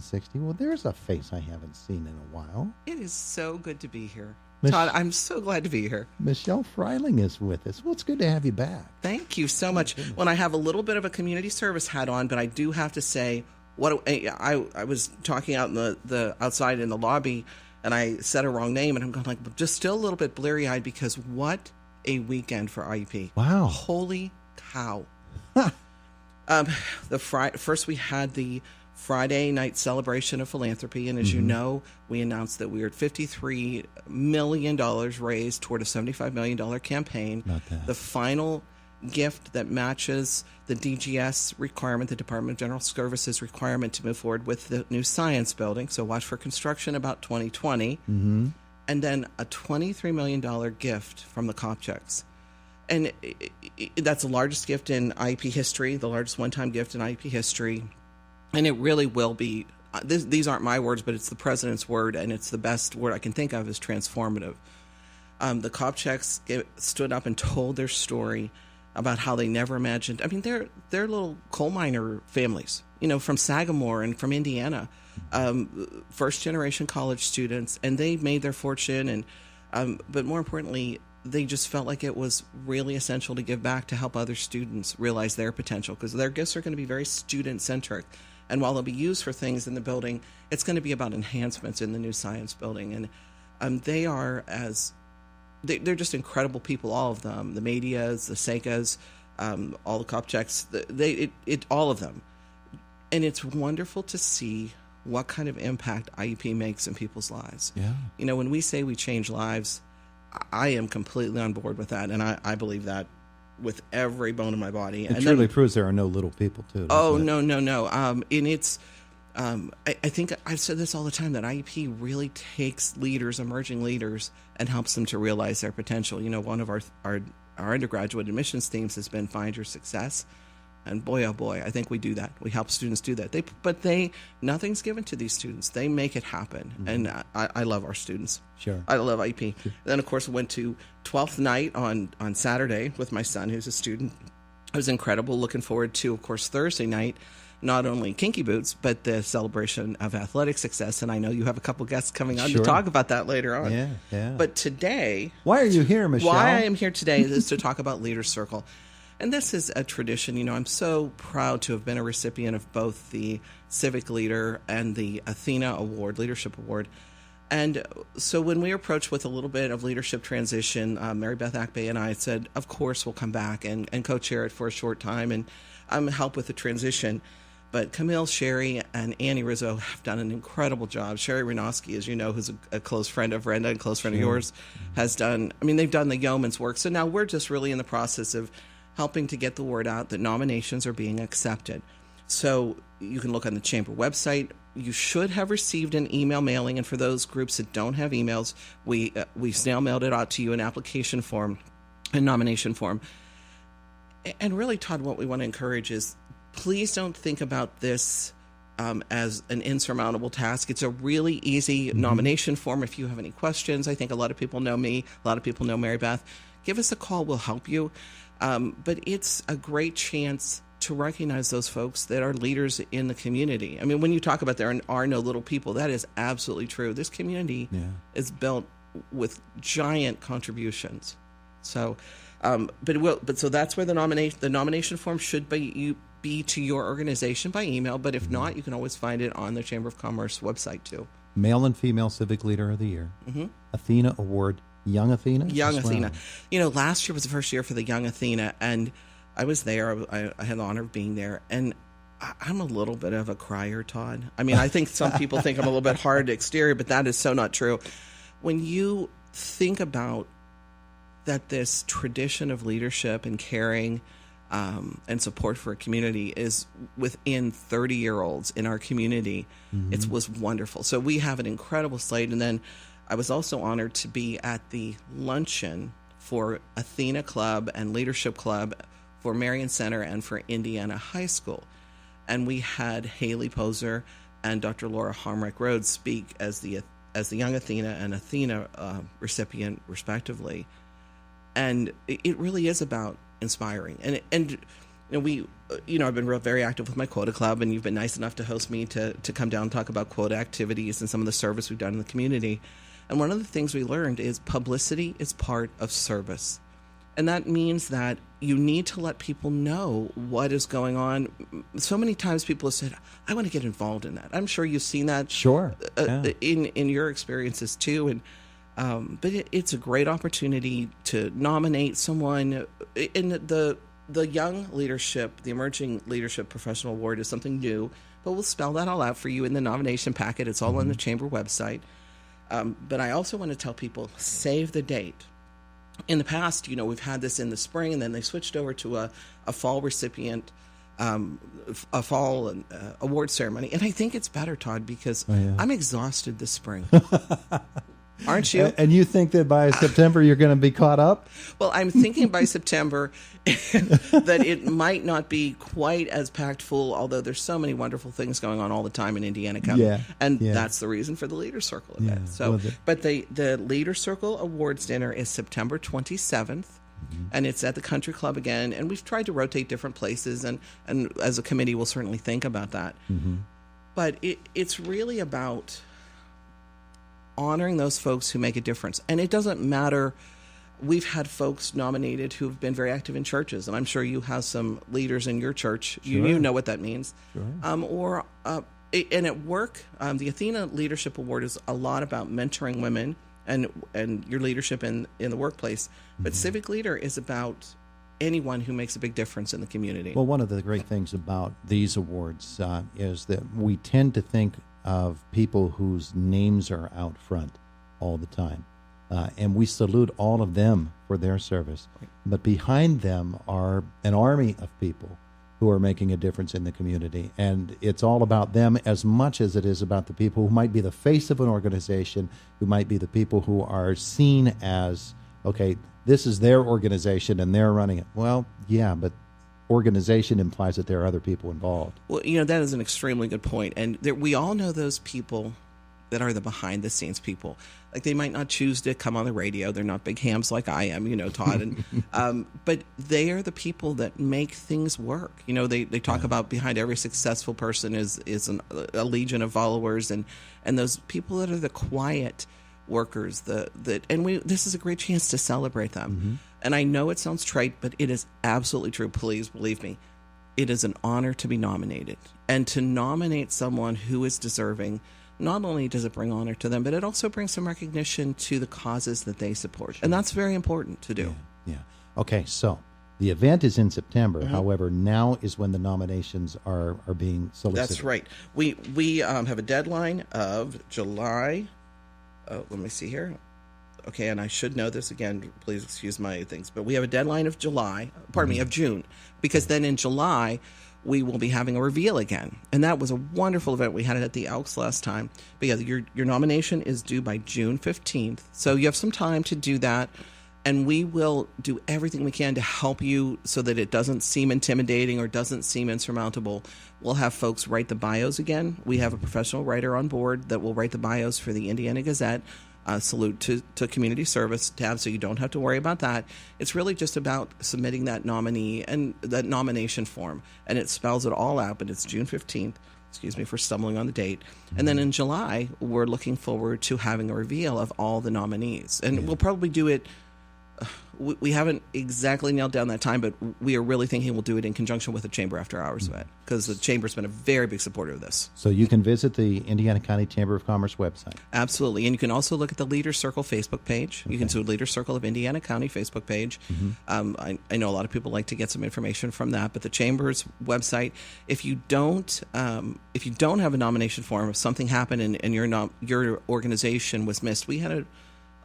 60. Well, there's a face I haven't seen in a while. It is so good to be here. Mich- Todd, I'm so glad to be here. Michelle Fryling is with us. Well, it's good to have you back. Thank you so much. When I have a little bit of a community service hat on, but I do have to say, I was talking out in the outside in the lobby, and I said a wrong name, and I'm going like, just still a little bit bleary-eyed because what a weekend for IEP. Wow. Holy cow. First we had the Friday night celebration of philanthropy, and as you know, we announced that we were at $53 million raised toward a $75 million campaign. Not bad. The final gift that matches the DGS requirement, the Department of General Services requirement to move forward with the new science building. So watch for construction about 2020. Mm-hmm. And then a $23 million gift from the Kopcheks. And that's the largest gift in IEP history, the largest one-time gift in IEP history. And it really will be, these aren't my words, but it's the president's word, and it's the best word I can think of is transformative. The Kopcheks stood up and told their story about how they never imagined. I mean, they're little coal miner families, from Sagamore and from Indiana, first-generation college students, and they made their fortune. And but more importantly, they just felt like it was really essential to give back to help other students realize their potential, because their gifts are going to be very student-centric. And while they'll be used for things in the building, it's going to be about enhancements in the new science building. And they're just incredible people, all of them. The Medias, the Sekas, all the Kopcheks, all of them. And it's wonderful to see what kind of impact IEP makes in people's lives. Yeah. When we say we change lives, I am completely on board with that, and I believe that with every bone in my body. It truly proves there are no little people, too. Oh, no. And it's, I think I've said this all the time, that IEP really takes leaders, emerging leaders, and helps them to realize their potential. One of our undergraduate admissions themes has been Find Your Success. And boy, oh boy, I think we do that. We help students do that. But nothing's given to these students. They make it happen. Mm-hmm. And I love our students. Sure. I love IEP. Sure. Then, of course, I went to 12th night on Saturday with my son, who's a student. It was incredible. Looking forward to, of course, Thursday night, not only Kinky Boots, but the celebration of athletic success. And I know you have a couple guests coming on to talk about that later on. Yeah. But today... Why are you here, Michelle? Why I am here today is to talk about Leaders Circle. And this is a tradition. I'm so proud to have been a recipient of both the Civic Leader and the Athena Award, Leadership Award. And so when we were approached with a little bit of leadership transition, Mary Beth Akbay and I said, of course, we'll come back and co-chair it for a short time and help with the transition. But Camille, Sherry, and Annie Rizzo have done an incredible job. Sherry Renowski, as you know, who's a close friend of Brenda and close friend of yours, has done, they've done the yeoman's work. So now we're just really in the process of helping to get the word out that nominations are being accepted. So you can look on the Chamber website. You should have received an email mailing, and for those groups that don't have emails, we snail mailed it out to you, an application form, a nomination form. And really, Todd, what we want to encourage is please don't think about this as an insurmountable task. It's a really easy nomination form. If you have any questions, I think a lot of people know me, a lot of people know Mary Beth. Give us a call. We'll help you. But it's a great chance to recognize those folks that are leaders in the community. When you talk about there are no little people, that is absolutely true. This community is built with giant contributions. So, so that's where the nomination form should be to your organization by email. But if not, you can always find it on the Chamber of Commerce website too. Male and female Civic Leader of the Year, Athena Award. Young Athena? Young Athena. Last year was the first year for the Young Athena, and I was there. I had the honor of being there, and I'm a little bit of a crier, Todd. I think some people think I'm a little bit hard exterior, but that is so not true. When you think about that this tradition of leadership and caring and support for a community is within 30-year-olds in our community, it was wonderful. So we have an incredible slate, and then I was also honored to be at the luncheon for Athena Club and Leadership Club for Marion Center and for Indiana High School. And we had Haley Poser and Dr. Laura Homrick Rhodes speak as the Young Athena and Athena recipient, respectively. And it really is about inspiring. And I've been very active with my quota club, and you've been nice enough to host me to come down and talk about quota activities and some of the service we've done in the community. And one of the things we learned is publicity is part of service. And that means that you need to let people know what is going on. So many times people have said, I want to get involved in that. I'm sure you've seen that Sure. Yeah. in your experiences too. And but it's a great opportunity to nominate someone. In the young leadership, the emerging leadership professional award is something new, but we'll spell that all out for you in the nomination packet. It's all on the chamber website. But I also want to tell people, save the date. In the past, we've had this in the spring, and then they switched over to a fall recipient, a fall award ceremony. And I think it's better, Todd, because I'm exhausted this spring. Aren't you? And you think that by September you're going to be caught up? Well, I'm thinking by September that it might not be quite as packed full, although there's so many wonderful things going on all the time in Indiana County. That's the reason for the Leader Circle event. But the Leader Circle Awards Dinner is September 27th, and it's at the Country Club again. And we've tried to rotate different places, and as a committee, we'll certainly think about that. But it's really about honoring those folks who make a difference. And it doesn't matter. We've had folks nominated who've been very active in churches, and I'm sure you have some leaders in your church. Sure. You know what that means. Sure. And at work, the Athena Leadership Award is a lot about mentoring women and your leadership in the workplace. But Civic Leader is about anyone who makes a big difference in the community. Well, one of the great things about these awards is that we tend to think of people whose names are out front all the time. And we salute all of them for their service. But behind them are an army of people who are making a difference in the community. And it's all about them as much as it is about the people who might be the face of an organization, who might be the people who are seen as, okay, this is their organization and they're running it. Well, yeah, but organization implies that there are other people involved. Well, that is an extremely good point. And we all know those people that are the behind-the-scenes people. Like, they might not choose to come on the radio. They're not big hams like I am, Todd. And but they are the people that make things work. They talk about behind every successful person is a legion of followers, and those people that are the quiet workers. This is a great chance to celebrate them. And I know it sounds trite, but it is absolutely true. Please believe me. It is an honor to be nominated. And to nominate someone who is deserving, not only does it bring honor to them, but it also brings some recognition to the causes that they support. Sure. And that's very important to do. Yeah. Okay, so the event is in September. However, now is when the nominations are being solicited. That's right. We have a deadline of July. Let me see here. Okay, and I should know this again. Please excuse my things. But we have a deadline of of June. Because then in July, we will be having a reveal again. And that was a wonderful event. We had it at the Elks last time. But yeah, your nomination is due by June 15th. So you have some time to do that. And we will do everything we can to help you so that it doesn't seem intimidating or doesn't seem insurmountable. We'll have folks write the bios again. We have a professional writer on board that will write the bios for the Indiana Gazette. Salute to community service tab, so you don't have to worry about that. It's really just about submitting that nominee and that nomination form, and it spells it all out, but it's June 15th. Excuse me for stumbling on the date. And then in July, we're looking forward to having a reveal of all the nominees. And we'll probably do it, we haven't exactly nailed down that time, but we are really thinking we'll do it in conjunction with the Chamber After Hours event, because the Chamber's been a very big supporter of this. So you can visit the Indiana County Chamber of Commerce website. Absolutely. And you can also look at the Leader Circle Facebook page. You can do Leader Circle of Indiana County Facebook page. I know a lot of people like to get some information from that, but the Chamber's website, if you don't have a nomination form, if something happened and your organization was missed, we had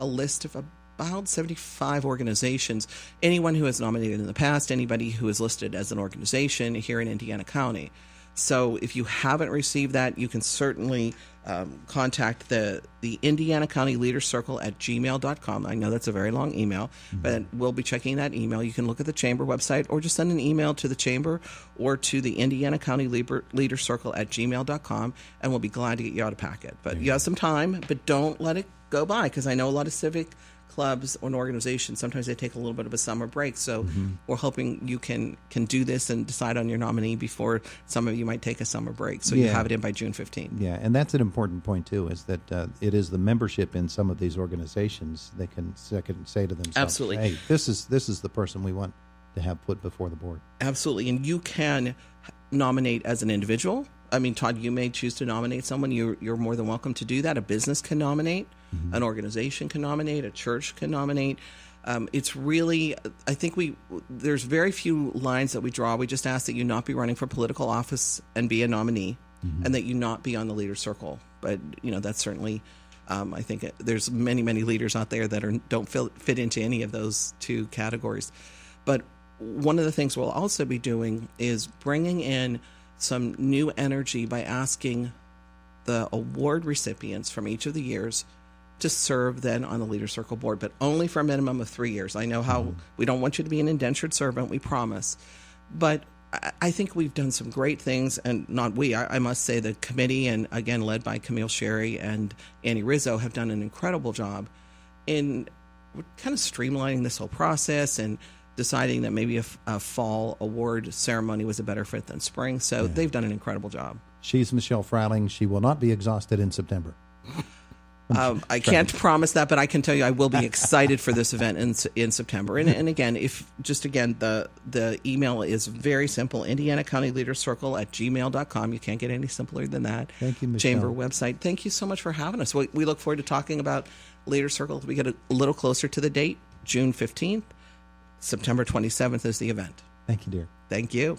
a list of about 75 organizations, anyone who has nominated in the past, anybody who is listed as an organization here in Indiana County. So if you haven't received that, you can certainly contact the Indiana County Leader Circle at gmail.com. I know that's a very long email, but we'll be checking that email. You can look at the Chamber website or just send an email to the Chamber or to the Indiana County Leader Circle at gmail.com, and we'll be glad to get you out a packet. But you have some time, but don't let it go by, because I know a lot of civic clubs or organizations, sometimes they take a little bit of a summer break. So we're hoping you can do this and decide on your nominee before some of you might take a summer break. So you have it in by June 15th. Yeah, and that's an important point, too, is that it is the membership in some of these organizations that can say to themselves, Absolutely. hey, this is the person we want to have put before the board. Absolutely. And you can nominate as an individual. I mean, Todd, you may choose to nominate someone. You're more than welcome to do that. A business can nominate. An organization can nominate. A church can nominate. It's really, I think there's very few lines that we draw. We just ask that you not be running for political office and be a nominee, and that you not be on the leader circle. But, that's certainly, I think there's many, many leaders out there that don't fit into any of those two categories. But one of the things we'll also be doing is bringing in some new energy by asking the award recipients from each of the years to serve then on the Leader Circle board, but only for a minimum of 3 years. I know how we don't want you to be an indentured servant, we promise. But I think we've done some great things, and not we, I must say the committee, and again led by Camille Sherry and Annie Rizzo, have done an incredible job in kind of streamlining this whole process and deciding that maybe a fall award ceremony was a better fit than spring. So they've done an incredible job. She's Michelle Fryling. She will not be exhausted in September. I can't promise that, but I can tell you I will be excited for this event in September. And again, the email is very simple, Indiana County Leader Circle @gmail.com. You can't get any simpler than that. Thank you, Michelle. Chamber website. Thank you so much for having us. We look forward to talking about Leader Circle as we get a little closer to the date, June 15th. September 27th is the event. Thank you, dear. Thank you.